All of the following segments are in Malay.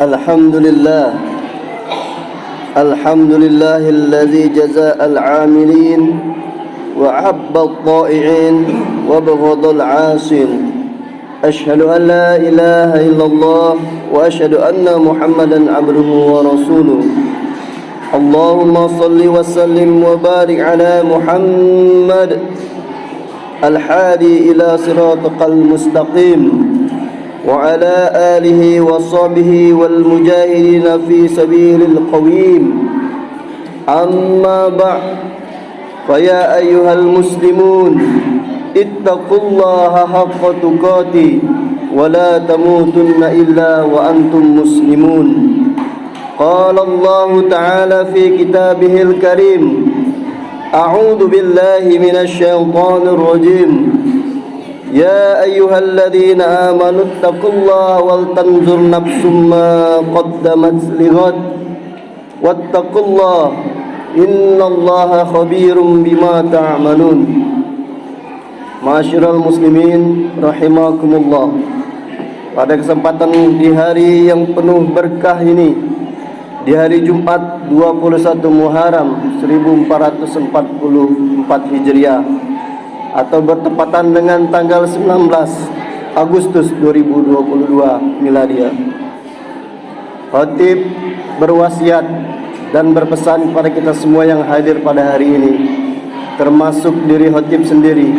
الحمد لله الذي جزاء العاملين وعب الطائعين وبغض العاصين. أشهد أن لا إله إلا الله وأشهد أن محمدا عبده ورسوله. اللهم صل وسلم وبارك على محمد الحادي إلى صراطك المستقيم وعلى آله وصحبه والمجاهدين في سبيل القويم. أما بعد، فيا أيها المسلمون اتقوا الله حق تقاته ولا تموتن إلا وأنتم مسلمون. قال الله تعالى في كتابه الكريم: أعوذ بالله من الشيطان الرجيم. يا أيها الذين آمنوا اتقوا الله ولتنظر نفس ما قدمت لغد واتقوا الله إن الله خبير بما تعملون. Ma'asyiral muslimin rahimakumullah. Pada kesempatan di hari yang penuh berkah ini, di hari Jumat 21 Muharram 1444 Hijriah, atau bertepatan dengan tanggal 19 Agustus 2022 Miladiah, khatib berwasiat dan berpesan kepada kita semua yang hadir pada hari ini, termasuk diri khatib sendiri.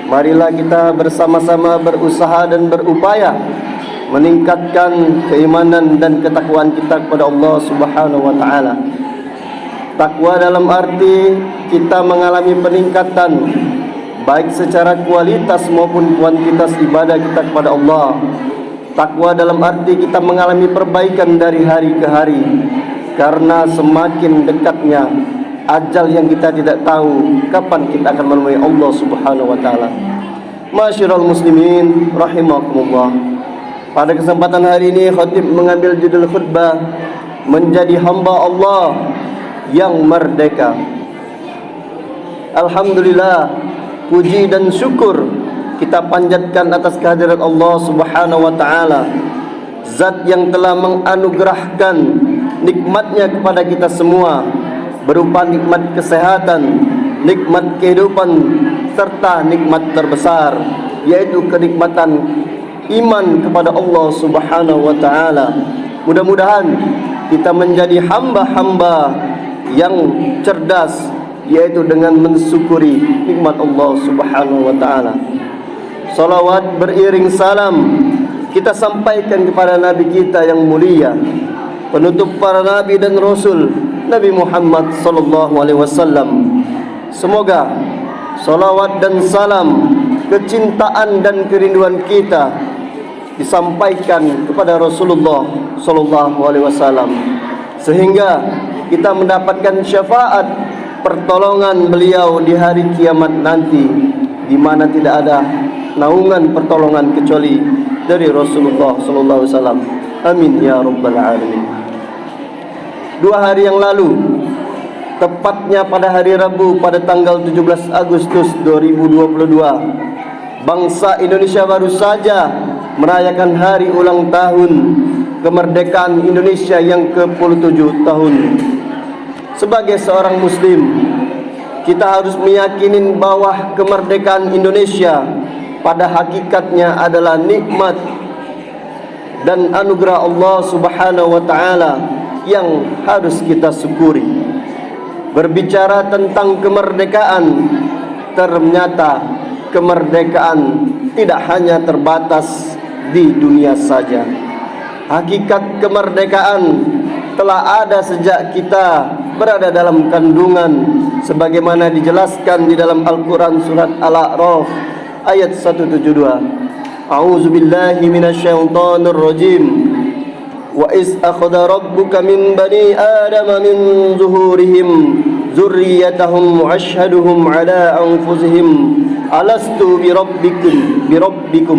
Marilah kita bersama-sama berusaha dan berupaya meningkatkan keimanan dan ketakwaan kita kepada Allah Subhanahu wa taala. Takwa dalam arti kita mengalami peningkatan baik secara kualitas maupun kuantitas ibadah kita kepada Allah. Takwa dalam arti kita mengalami perbaikan dari hari ke hari, karena semakin dekatnya ajal yang kita tidak tahu kapan kita akan menemui Allah Subhanahu wa taala. Ma'asyiral muslimin rahimakumullah. Pada kesempatan hari ini khatib mengambil judul khutbah menjadi hamba Allah yang merdeka. Alhamdulillah, puji dan syukur kita panjatkan atas kehadirat Allah Subhanahu wa taala, zat yang telah menganugerahkan nikmatnya kepada kita semua, berupa nikmat kesehatan, nikmat kehidupan, serta nikmat terbesar, yaitu kenikmatan iman kepada Allah Subhanahu wa taala. Mudah-mudahan kita menjadi hamba-hamba yang cerdas, yaitu dengan mensyukuri nikmat Allah Subhanahu wa taala. Salawat beriring salam kita sampaikan kepada Nabi kita yang mulia, penutup para nabi dan rasul, Nabi Muhammad sallallahu alaihi wasallam. Semoga salawat dan salam, kecintaan dan kerinduan kita disampaikan kepada Rasulullah sallallahu alaihi wasallam, sehingga kita mendapatkan syafaat pertolongan beliau di hari kiamat nanti, di mana tidak ada naungan pertolongan kecuali dari Rasulullah sallallahu alaihi wasallam. Amin ya rabbal alamin. 2 hari yang lalu, tepatnya pada hari Rabu pada tanggal 17 Agustus 2022, bangsa Indonesia baru saja merayakan hari ulang tahun kemerdekaan Indonesia yang ke-27 tahun. Sebagai seorang muslim, kita harus meyakini bahwa kemerdekaan Indonesia pada hakikatnya adalah nikmat dan anugerah Allah Subhanahu wa taala yang harus kita syukuri. Berbicara tentang kemerdekaan, ternyata kemerdekaan tidak hanya terbatas di dunia saja. Hakikat kemerdekaan telah ada sejak kita berada dalam kandungan, sebagaimana dijelaskan di dalam Al-Quran surat Al-A'raf ayat 172. A'udzu billahi minasyaitonir rajim. Wa iz akhadha rabbuka min bani adama min zuhurihim dzurriyyatahum wa ashhaduhum ala anfusihim alastu birabbikum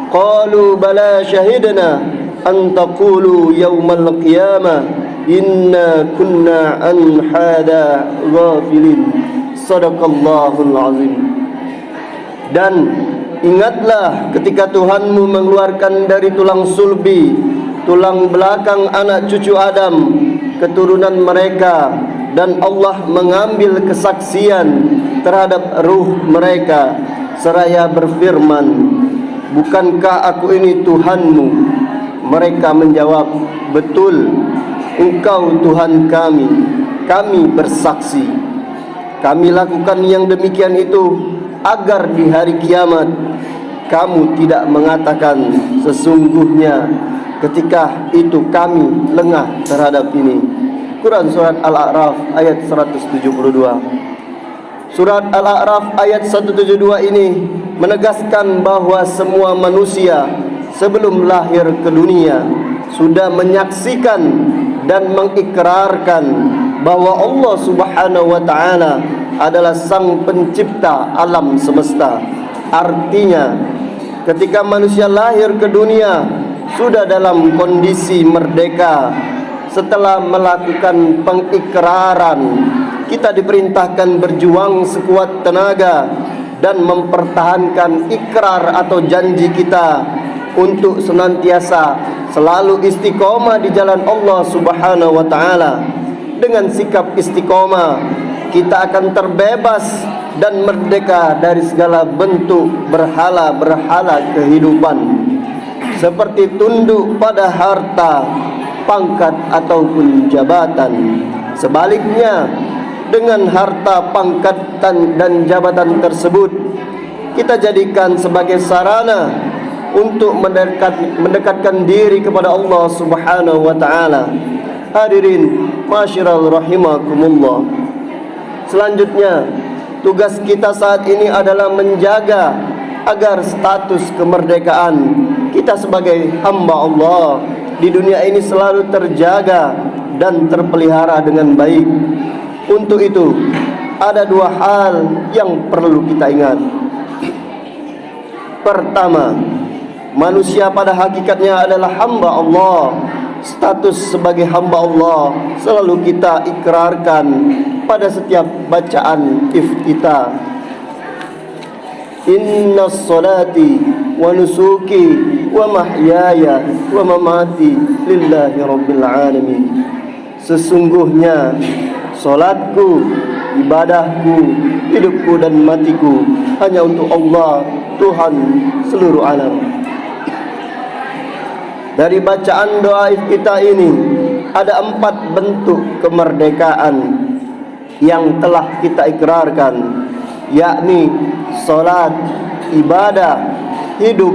qalu bala shahidna an taqulu yawmal qiyamah inna kunna an hada ghafilin. Sadaqallahul azim. Dan ingatlah ketika Tuhanmu mengeluarkan dari tulang sulbi tulang belakang anak cucu Adam, keturunan mereka, dan Allah mengambil kesaksian terhadap ruh mereka seraya berfirman, bukankah aku ini Tuhanmu? Mereka menjawab, betul, Engkau Tuhan kami, kami bersaksi. Kami lakukan yang demikian itu agar di hari kiamat kamu tidak mengatakan sesungguhnya ketika itu kami lengah terhadap ini. Quran Surat Al-A'raf ayat 172. Surat Al-A'raf ayat 172 ini menegaskan bahawa semua manusia sebelum lahir ke dunia sudah menyaksikan dan mengikrarkan bahawa Allah Subhanahu wa taala adalah sang pencipta alam semesta. Artinya, ketika manusia lahir ke dunia sudah dalam kondisi merdeka. Setelah melakukan pengikraran, kita diperintahkan berjuang sekuat tenaga dan mempertahankan ikrar atau janji kita untuk senantiasa selalu istiqomah di jalan Allah Subhanahu wa taala. Dengan sikap istiqomah, kita akan terbebas dan merdeka dari segala bentuk berhala-berhala kehidupan, seperti tunduk pada harta, pangkat ataupun jabatan. Sebaliknya, dengan harta, pangkat dan jabatan tersebut, kita jadikan sebagai sarana untuk mendekatkan diri kepada Allah Subhanahu wa taala. Hadirin masyiral rahimakumullah. Selanjutnya, tugas kita saat ini adalah menjaga agar status kemerdekaan kita sebagai hamba Allah di dunia ini selalu terjaga dan terpelihara dengan baik. Untuk itu, ada dua hal yang perlu kita ingat. Pertama, manusia pada hakikatnya adalah hamba Allah. Status sebagai hamba Allah selalu kita ikrarkan pada setiap bacaan iftitah. Inna salati wa nusuki wa mahyaya wa mamati lillahi rabbil alamin. Sesungguhnya solatku, ibadahku, hidupku dan matiku hanya untuk Allah, Tuhan seluruh alam. Dari bacaan doa iftitah ini ada 4 bentuk kemerdekaan yang telah kita ikrarkan, yakni solat, ibadah, hidup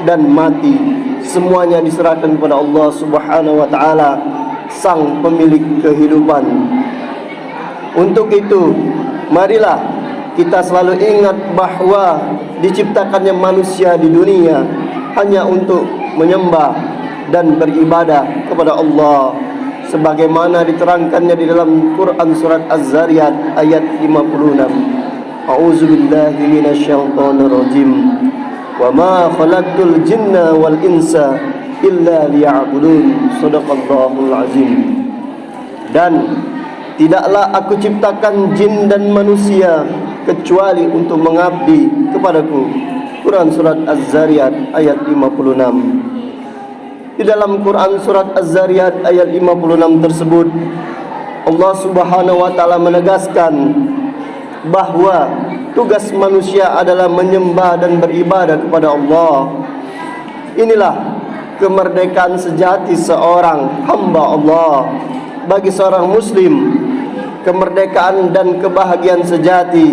dan mati. Semuanya diserahkan kepada Allah Subhanahu wa taala, sang pemilik kehidupan. Untuk itu, marilah kita selalu ingat bahawa diciptakannya manusia di dunia hanya untuk menyembah dan beribadah kepada Allah, sebagaimana diterangkannya di dalam Quran Surat Az-Zariyat ayat 56. A'udzubillahi minasyaitonir rajim. Wa ma khalaqtul jinna wal insa illa liya'budun. Shadaqallahul azim. Dan tidaklah aku ciptakan jin dan manusia kecuali untuk mengabdi kepadaku. Quran Surat Az-Zariyat ayat 56. Di dalam Quran Surat Az-Zariyat ayat 56 tersebut, Allah Subhanahu wa taala menegaskan bahawa tugas manusia adalah menyembah dan beribadah kepada Allah. Inilah kemerdekaan sejati seorang hamba Allah. Bagi seorang muslim, kemerdekaan dan kebahagiaan sejati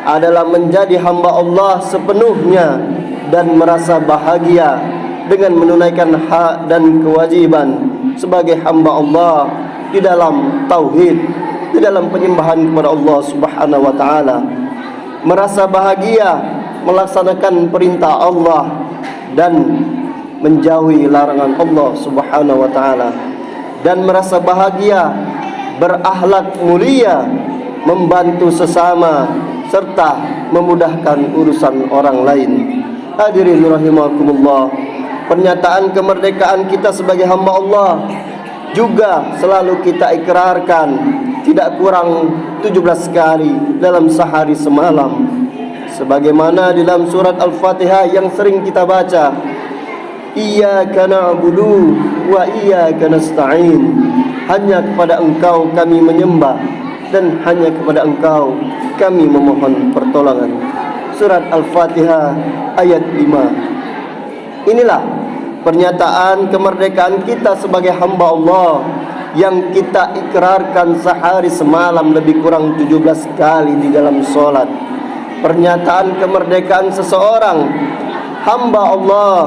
adalah menjadi hamba Allah sepenuhnya dan merasa bahagia dengan menunaikan hak dan kewajiban sebagai hamba Allah di dalam tauhid, di dalam penyembahan kepada Allah Subhanahu wa taala. Merasa bahagia melaksanakan perintah Allah dan menjauhi larangan Allah Subhanahu wa taala, dan merasa bahagia berakhlak mulia, membantu sesama serta memudahkan urusan orang lain. Hadirin rahimakumullah, pernyataan kemerdekaan kita sebagai hamba Allah juga selalu kita ikrarkan tidak kurang 17 kali dalam sehari semalam, sebagaimana di dalam surat Al-Fatihah yang sering kita baca. Iyyaka na'budu wa iyyaka nasta'in. Hanya kepada Engkau kami menyembah dan hanya kepada Engkau kami memohon pertolongan. Surat Al-Fatihah ayat 5. Inilah pernyataan kemerdekaan kita sebagai hamba Allah yang kita ikrarkan sehari semalam lebih kurang 17 kali di dalam solat. Pernyataan kemerdekaan seseorang hamba Allah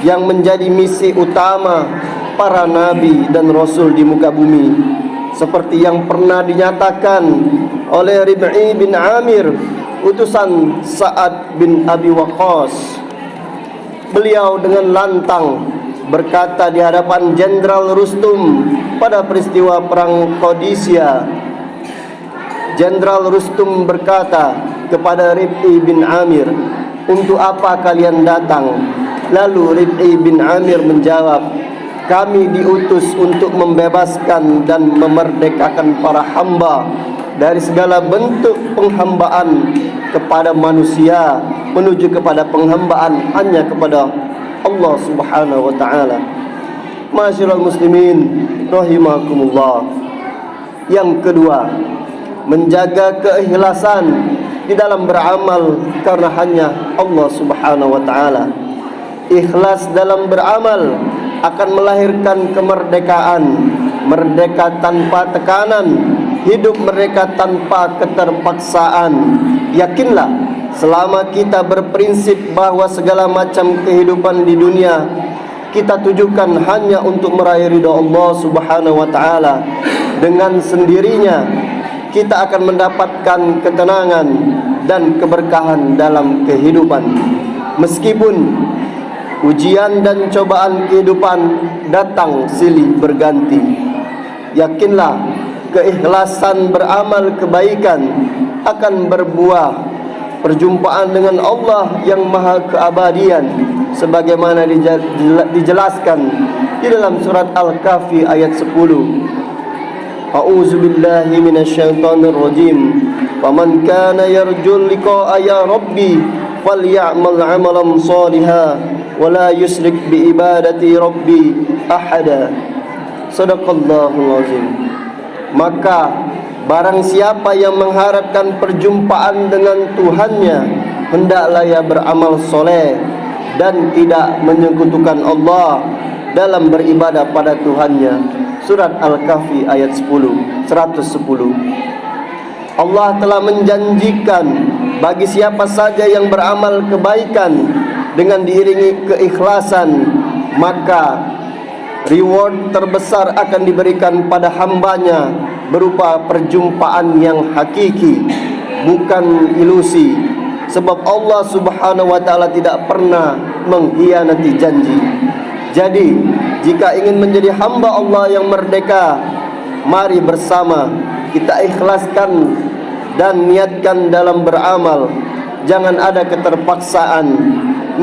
yang menjadi misi utama para nabi dan rasul di muka bumi, seperti yang pernah dinyatakan oleh Rib'i bin Amir, utusan Sa'ad bin Abi Waqqas. Beliau dengan lantang berkata di hadapan Jenderal Rustum pada peristiwa perang Qadisiyah. Jenderal Rustum berkata kepada Rib'i bin Amir, "Untuk apa kalian datang?" Lalu Rib'i bin Amir menjawab, "Kami diutus untuk membebaskan dan memerdekakan para hamba dari segala bentuk penghambaan kepada manusia menuju kepada penghambaan hanya kepada Allah Subhanahu wa taala." Ma'asyiral muslimin rahimakumullah. Yang kedua, menjaga keikhlasan di dalam beramal karena hanya Allah Subhanahu wa taala. Ikhlas dalam beramal akan melahirkan kemerdekaan, merdeka tanpa tekanan, hidup mereka tanpa keterpaksaan. Yakinlah, selama kita berprinsip bahwa segala macam kehidupan di dunia kita tujukan hanya untuk meraih ridha Allah Subhanahu wa taala, dengan sendirinya kita akan mendapatkan ketenangan dan keberkahan dalam kehidupan. Meskipun ujian dan cobaan kehidupan datang silih berganti, yakinlah keikhlasan beramal kebaikan akan berbuah perjumpaan dengan Allah yang maha keabadian, sebagaimana dijelaskan di dalam surat Al-Kahfi ayat 10. A'udzu billahi minasyaitonir rajim. Faman kana yarju liqa'a ya rabbi falyamal 'amalan shalihan wala yusyrik bi ibadati rabbi ahada. Shadaqallahul azim. Maka barang siapa yang mengharapkan perjumpaan dengan Tuhannya, hendaklah ia beramal soleh dan tidak menyekutukan Allah dalam beribadah pada Tuhannya. Surat Al-Kahfi ayat 110. Allah telah menjanjikan bagi siapa saja yang beramal kebaikan dengan diiringi keikhlasan, maka reward terbesar akan diberikan pada hambanya berupa perjumpaan yang hakiki, bukan ilusi. Sebab Allah Subhanahu wa taala tidak pernah mengkhianati janji. Jadi, jika ingin menjadi hamba Allah yang merdeka, mari bersama kita ikhlaskan dan niatkan dalam beramal. Jangan ada keterpaksaan.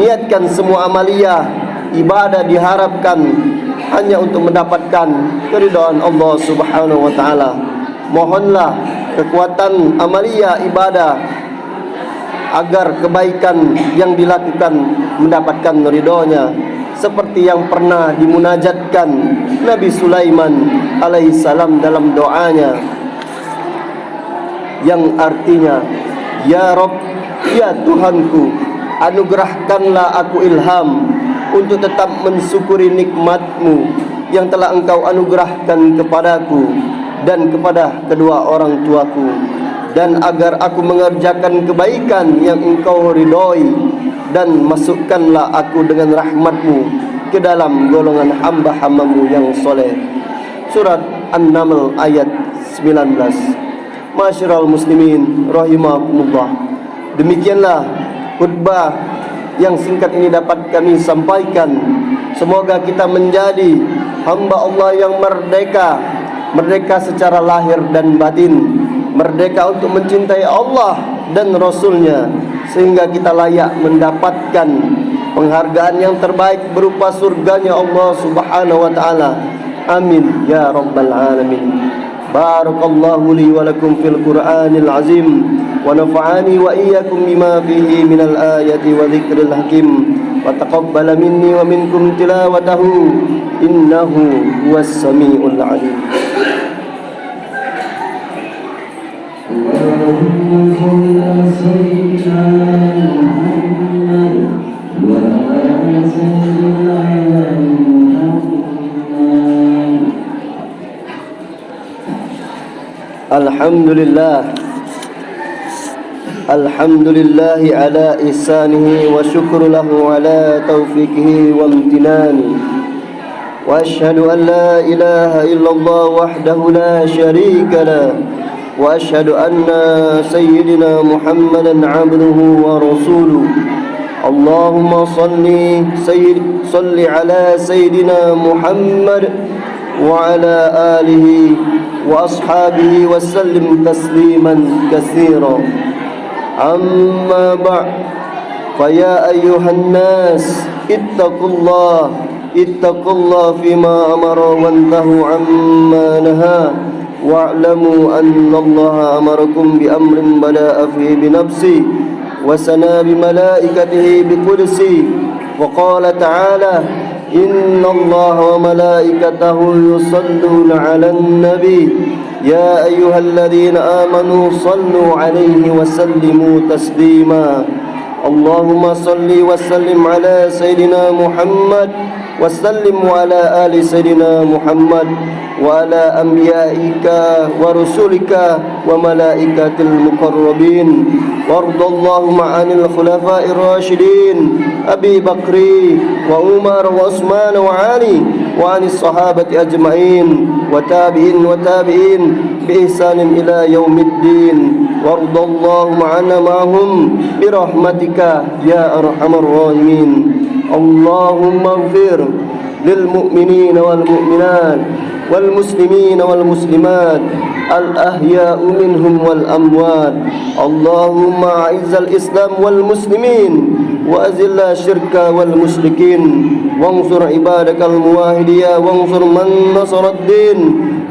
Niatkan semua amaliyah ibadah diharapkan hanya untuk mendapatkan keridhaan Allah Subhanahu wa taala. Mohonlah kekuatan amaliyah ibadah agar kebaikan yang dilakukan mendapatkan ridhonya, seperti yang pernah dimunajatkan Nabi Sulaiman alaihissalam dalam doanya yang artinya, "Ya Rabb, ya Tuhanku, anugerahkanlah aku ilham untuk tetap mensyukuri nikmat-Mu yang telah Engkau anugerahkan kepadaku dan kepada kedua orang tuaku, dan agar aku mengerjakan kebaikan yang Engkau ridhoi, dan masukkanlah aku dengan rahmat-Mu ke dalam golongan hamba-hamba-Mu yang soleh." Surat An-Naml ayat 19. Ma'asyiral muslimin rahimakumullah. Demikianlah khutbah yang singkat ini dapat kami sampaikan. Semoga kita menjadi hamba Allah yang merdeka, merdeka secara lahir dan batin, merdeka untuk mencintai Allah dan Rasul-Nya, sehingga kita layak mendapatkan penghargaan yang terbaik berupa surganya Allah Subhanahu wa taala. Amin ya rabbal alamin. Barakallahu li wa lakum fil Qur'anil azim wa nafa'ani wa iyyakum bima fihi minal ayati wa dzikril hakim. وتقبل مني ومنكم تلاوته إنه هو السميع العليم. الحمد لله على إحسانه وشكر له على توفيقه وامتنانه وأشهد أن لا إله إلا الله وحده لا شريك له وأشهد أن سيدنا محمدا عبده ورسوله اللهم صل على سيدنا محمد وعلى آله وأصحابه وسلم تسليما كثيرا. أما بعد فيا أيها الناس اتقوا الله فيما أمر وانتهوا عما نهى واعلموا أن الله أمركم بأمر بدأ فيه بنفسه وسنى بملائكته بقدسه وقال تعالى إن الله وملائكته يصلون على النبي يا أيها الذين آمنوا صلوا عليه وسلموا تسليما. اللهم صل وسلم على سيدنا محمد وسلم على آل سيدنا محمد وعلى أنبيائك ورسلك وملائكة المقربين وارض اللهم عن الخلفاء الراشدين أبي بكر وعمر وعثمان وعلي وعن الصحابة أجمعين وتابعين بإحسان إلى يوم الدين وارض اللهم عنا معهم برحمتك يا أرحم الراحمين. اللهم اغفر للمؤمنين والمؤمنات والمسلمين والمسلمات الأحياء منهم والأموات. اللهم أعز الإسلام والمسلمين وأذل الشرك والمشركين وانصر عبادك الموحدين وانصر من نصر الدين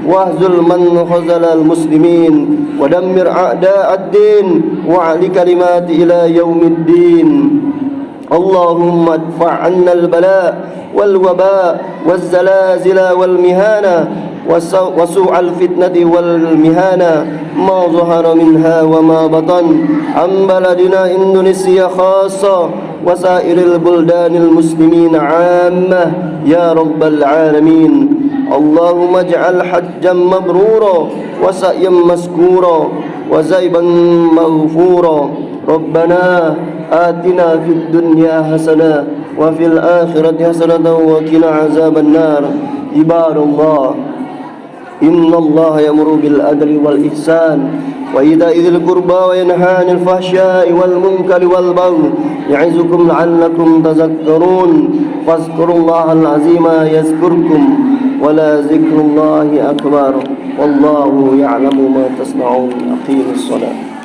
واهزل من خذل المسلمين ودمر أعداء الدين وعلي كلمات إلى يوم الدين. اللهم ادفع عنا البلاء والوباء والزلازل والمهانة وسوء الفتنة والمهانة ما ظهر منها وما بطن عن بلدنا إندونيسيا خاصة وسائر البلدان المسلمين عامة يا رب العالمين. اللهم اجعل حجا مبرورا وسعيا مسكورا وزيبا مغفورا. ربنا آتنا في الدنيا حسنة وفي الآخرة حسنة وقنا عذاب النار. عباد الله إن الله يأمر بالعدل والإحسان وإيتاء ذي القربى وينهى عن الفحشاء والمنكر والبغي يعظكم لعلكم تذكرون. فاذكروا الله العظيم يذكركم ولذكر الله أكبر والله يعلم ما تصنعون. أقيموا الصلاة.